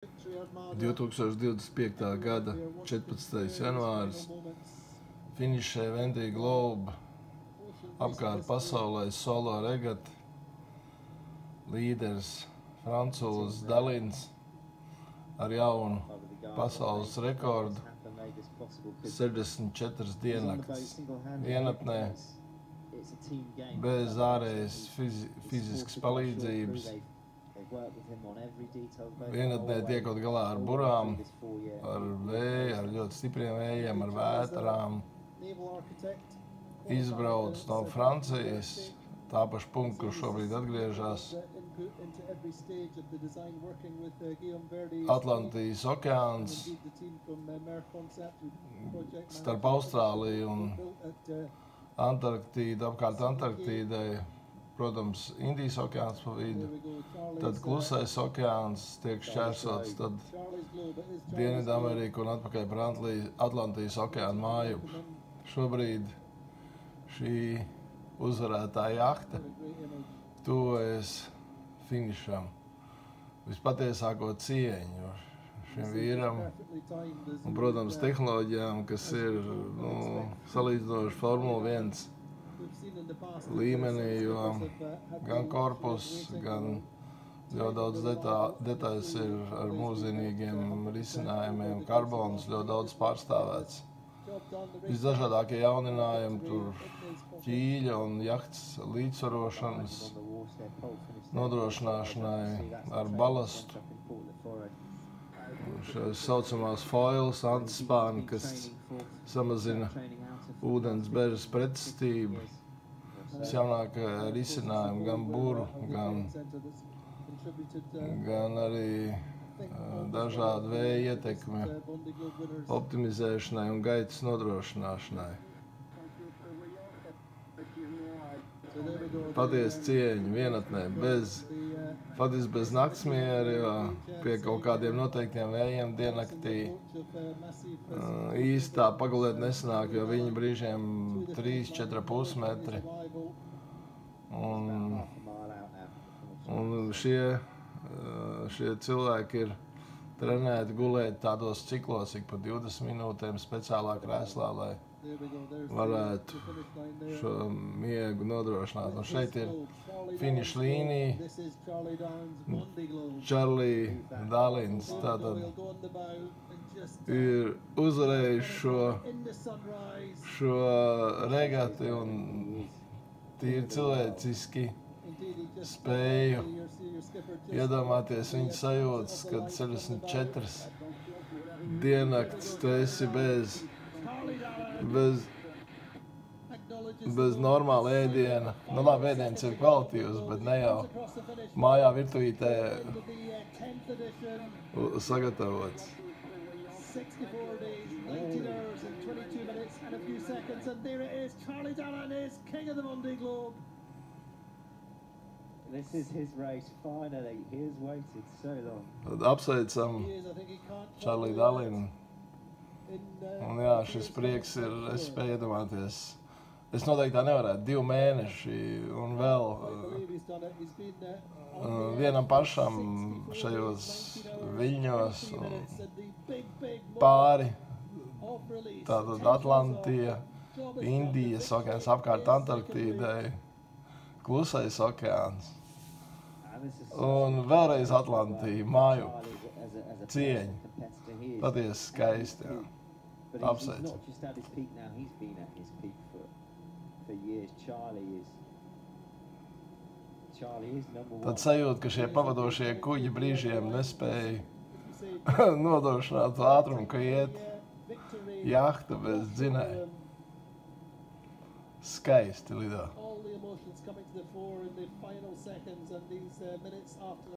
2025. gada 14. janvāris finišē Vendée Globe apkārt pasaulē solo regata. Līderis francūzs Dalins ar jaunu pasaules rekordu 64 diennakts vienatnē, bez ārējas fiziskas palīdzības. Vienatnē tiekot galā ar burām, ar vēju, ar ļoti stipriem vējiem, ar vētrām. Izbrauc no Francijas, tā paša punkta, kur šobrīd atgriežas. Atlantijas okeāns starp Austrāliju un Antarktīdu, apkārt Antarktīdai, protams, Indijas okeāns pa vidu, tad Klusais okeāns tiek šķērsots, tad Dienvidamerika un atpakaļ par Atlantijas okeānu māju. Šobrīd šī uzvarētā jahta tuvojas finišam. Vispatiesāko cieņu šim vīram un, protams, tehnoloģijām, kas ir salīdzinoši Formula 1 līmenī, jo gan korpus, gan ļoti daudz detaļas ir ar mūsdienīgiem risinājumiem, karbons ļoti daudz pārstāvēts. Visdažādākie jauninājumi, tur ķīļa un jahtas līdzsvarošanas nodrošināšanai ar balastu. Šīs saucamās foils, antispāni, kas samazina ūdens bežas pretestību. Jaunākie risinājumi gan buru, gan arī dažādu vēja ietekmi optimizēšanai un gaitas nodrošināšanai. Patiesa cieņa vienatnē, faktiski bez naktsmiera, jo pie kaut kādiem noteiktiem vējiem diennaktī īsti tā pagulēt nesanāk, jo viņi brīžiem 3–4,5 metri. Un šie cilvēki ir trenēti gulēt tādos ciklos ik pa 20 minūtēm speciālā krēslā, lai varētu šo miegu nodrošināt. Un šeit ir finiša līnija. Charlie Dalins tātad ir uzvarējis šo regati un tīri cilvēciski spēju iedomāties viņa sajūtas, kad 64 diennakts tu esi bez normāla ēdiena. Nu labi, ēdiens ir kvalitīvs, bet ne jau mājā virtuvītē sagatavots. 64 days, 19 hours and 22 minutes and a few seconds, and there it is. Charlie Dalin is king of the Vendée Globe. This is his race, finally. He has waited so long. Tad apsveicam Charlie Dalinu. Un jā, šis prieks ir, es spēju iedomāties. Es noteikti tā nevarētu, 2 mēneši un vēl vienam pašam šajos viļņos pāri. Tātad Atlantija, Indijas okeāns apkārt Antarktīdai, Klusais okeāns un vēlreiz Atlantija, māju cieņa. Patiesi skaisti, jā. Apsveic. Tad sajūta, ka šie pavadošie kuģi brīžiem nespēja nodrošināt ātrumu, ka iet jahta bez dzinēja. Skaisti lidā.